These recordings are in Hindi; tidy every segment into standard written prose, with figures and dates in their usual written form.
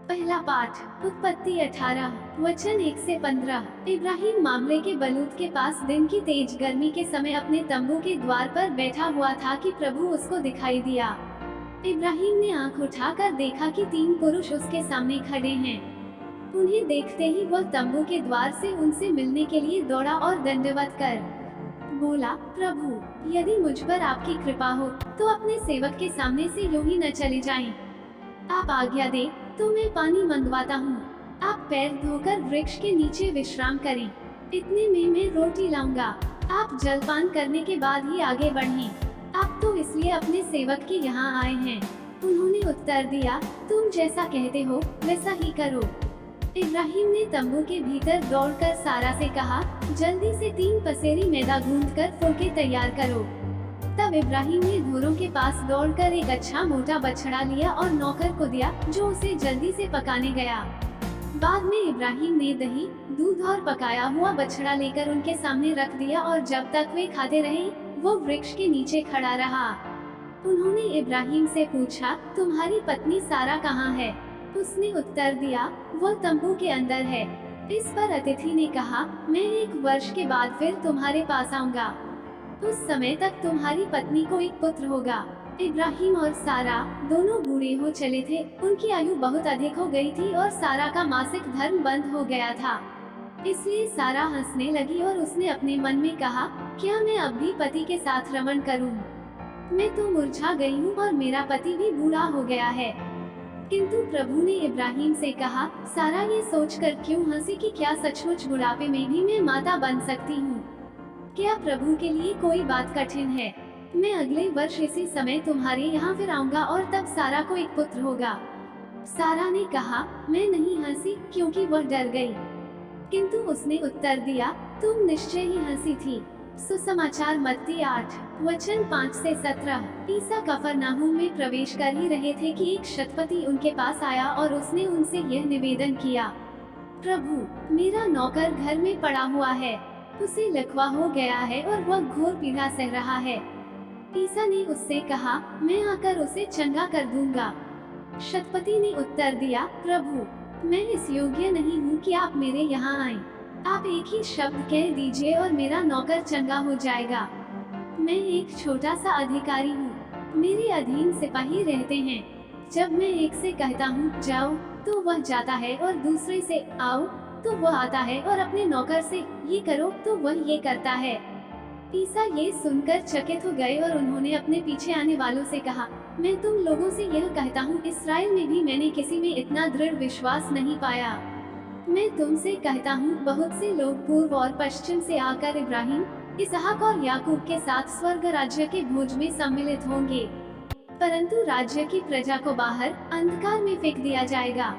पहला पाठ उत्पत्ति 18 वचन 1 से 15। इब्राहिम मामले के बलूत के पास दिन की तेज गर्मी के समय अपने तंबू के द्वार पर बैठा हुआ था कि प्रभु उसको दिखाई दिया। इब्राहिम ने आंख उठाकर देखा कि 3 पुरुष उसके सामने खड़े हैं। उन्हें देखते ही वह तंबू के द्वार से उनसे मिलने के लिए दौड़ा और दंडवत कर बोला, प्रभु, यदि मुझ पर आपकी कृपा हो तो अपने सेवक के सामने से यूं ही न चले जाएं। आप आज्ञा दे तो मैं पानी मंगवाता हूँ। आप पैर धोकर वृक्ष के नीचे विश्राम करें। इतने में मैं रोटी लाऊंगा। आप जलपान करने के बाद ही आगे बढ़ें। आप तो इसलिए अपने सेवक के यहाँ आए हैं। उन्होंने उत्तर दिया, तुम जैसा कहते हो वैसा ही करो। इब्राहिम ने तंबू के भीतर दौड़कर सारा से कहा, जल्दी से 3 पसेरी मैदा गूंथकर फुलके तैयार करो। तब इब्राहिम ने घोरों के पास दौड़कर एक अच्छा मोटा बछड़ा लिया और नौकर को दिया, जो उसे जल्दी से पकाने गया। बाद में इब्राहिम ने दही, दूध और पकाया हुआ बछड़ा लेकर उनके सामने रख दिया और जब तक वे खाते रहे, वो वृक्ष के नीचे खड़ा रहा। उन्होंने इब्राहिम से पूछा, तुम्हारी पत्नी सारा कहाँ है? उसने उत्तर दिया, वो तंबू के अंदर है। इस पर अतिथि ने कहा, मैं 1 वर्ष के बाद फिर तुम्हारे पास आऊंगा। उस समय तक तुम्हारी पत्नी को एक पुत्र होगा। इब्राहिम और सारा दोनों बूढ़े हो चले थे। उनकी आयु बहुत अधिक हो गई थी और सारा का मासिक धर्म बंद हो गया था। इसलिए सारा हंसने लगी और उसने अपने मन में कहा, क्या मैं अब भी पति के साथ रमण करूं? मैं तो मुरझा गई हूँ और मेरा पति भी बूढ़ा हो गया है। किंतु प्रभु ने इब्राहिम से कहा, सारा ये सोचकर क्यों हंसी कि क्या सचमुच बुढ़ापे में भी मैं माता बन सकती हूँ? क्या प्रभु के लिए कोई बात कठिन है? मैं अगले वर्ष इसी समय तुम्हारे यहाँ फिर आऊंगा और तब सारा को एक पुत्र होगा। सारा ने कहा, मैं नहीं हंसी, क्योंकि वह डर गई। किंतु उसने उत्तर दिया, तुम निश्चय ही हंसी थी। सुसमाचार मत्ती 8 वचन 5 से 17। ईसा कफरनाहूम में प्रवेश कर ही रहे थे कि एक शतपति उनके पास आया और उसने उनसे यह निवेदन किया, प्रभु, मेरा नौकर घर में पड़ा हुआ है। उसे लकवा हो गया है और वह घोर पीड़ा सह रहा है। ईसा ने उससे कहा, मैं आकर उसे चंगा कर दूंगा। शतपति ने उत्तर दिया, प्रभु, मैं इस योग्य नहीं हूँ कि आप मेरे यहाँ आएं। आप एक ही शब्द कह दीजिए और मेरा नौकर चंगा हो जाएगा। मैं एक छोटा सा अधिकारी हूँ। मेरे अधीन सिपाही रहते हैं। जब मैं एक से कहता हूँ जाओ तो वह जाता है और दूसरे से आओ तो वह आता है और अपने नौकर से ये करो तो वह ये करता है। ईसा ये सुनकर चकित हो गए और उन्होंने अपने पीछे आने वालों से कहा, मैं तुम लोगों से यह कहता हूँ, इसराइल में भी मैंने किसी में इतना दृढ़ विश्वास नहीं पाया। मैं तुमसे कहता हूँ, बहुत से लोग पूर्व और पश्चिम से आकर इब्राहिम, इसहाक और याकूब के साथ स्वर्ग राज्य के भोज में सम्मिलित होंगे, परंतु राज्य की प्रजा को बाहर अंधकार में फेंक दिया जाएगा।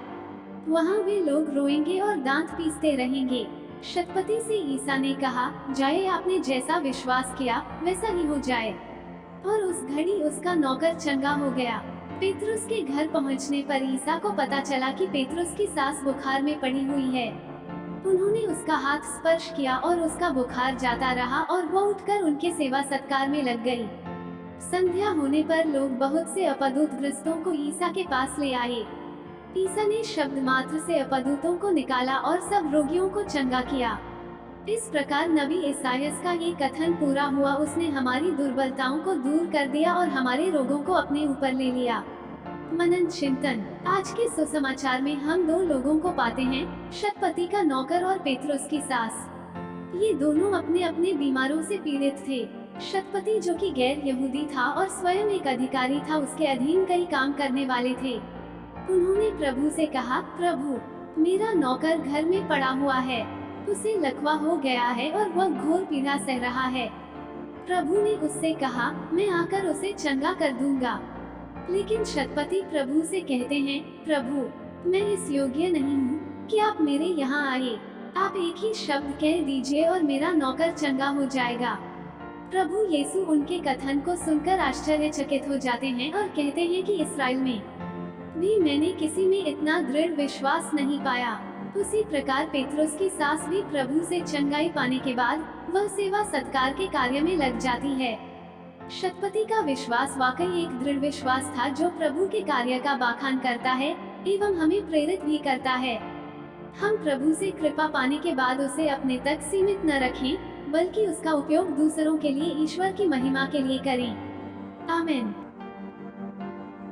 वहाँ वे लोग रोएंगे और दांत पीसते रहेंगे। शतपति से ईसा ने कहा, जाए, आपने जैसा विश्वास किया वैसा ही हो जाए। और उस घड़ी उसका नौकर चंगा हो गया। पेतरुस के घर पहुंचने पर ईसा को पता चला कि पेतरुस की सास बुखार में पड़ी हुई है। उन्होंने उसका हाथ स्पर्श किया और उसका बुखार जाता रहा और वो उठकर उनके सेवा सत्कार में लग गई। संध्या होने पर लोग बहुत से अपदूत ग्रस्तों को ईसा के पास ले आए। ईसा ने शब्द मात्र से अपदूतों को निकाला और सब रोगियों को चंगा किया। इस प्रकार नबी ईसायास का ये कथन पूरा हुआ, उसने हमारी दुर्बलताओं को दूर कर दिया और हमारे रोगों को अपने ऊपर ले लिया। मनन चिंतन। आज के सुसमाचार में हम 2 लोगों को पाते हैं, शतपति का नौकर और पेतरुस की सास। ये दोनों अपने अपने बीमारों से पीड़ित थे। शतपति, जो कि गैर यहूदी था और स्वयं एक अधिकारी था, उसके अधीन कई काम करने वाले थे। उन्होंने प्रभु से कहा, प्रभु, मेरा नौकर घर में पड़ा हुआ है। उसे लकवा हो गया है और वह घोर पीड़ा सह रहा है। प्रभु ने उससे कहा, मैं आकर उसे चंगा कर दूंगा। लेकिन शतपति प्रभु से कहते हैं, प्रभु, मैं इस योग्य नहीं हूँ कि आप मेरे यहाँ आए। आप एक ही शब्द कह दीजिए और मेरा नौकर चंगा हो जाएगा। प्रभु यीशु उनके कथन को सुनकर आश्चर्यचकित हो जाते हैं और कहते हैं कि इसराइल में भी मैंने किसी में इतना दृढ़ विश्वास नहीं पाया। उसी प्रकार पेतरुस की सास भी प्रभु से चंगाई पाने के बाद वह सेवा सत्कार के कार्य में लग जाती है। शतपति का विश्वास वाकई एक दृढ़ विश्वास था जो प्रभु के कार्य का बखान करता है। एवं हमें प्रेरित भी करता है। हम प्रभु से कृपा पाने के बाद उसे अपने तक सीमित न रखें, बल्कि उसका उपयोग दूसरों के लिए ईश्वर की महिमा के लिए करें। आमीन।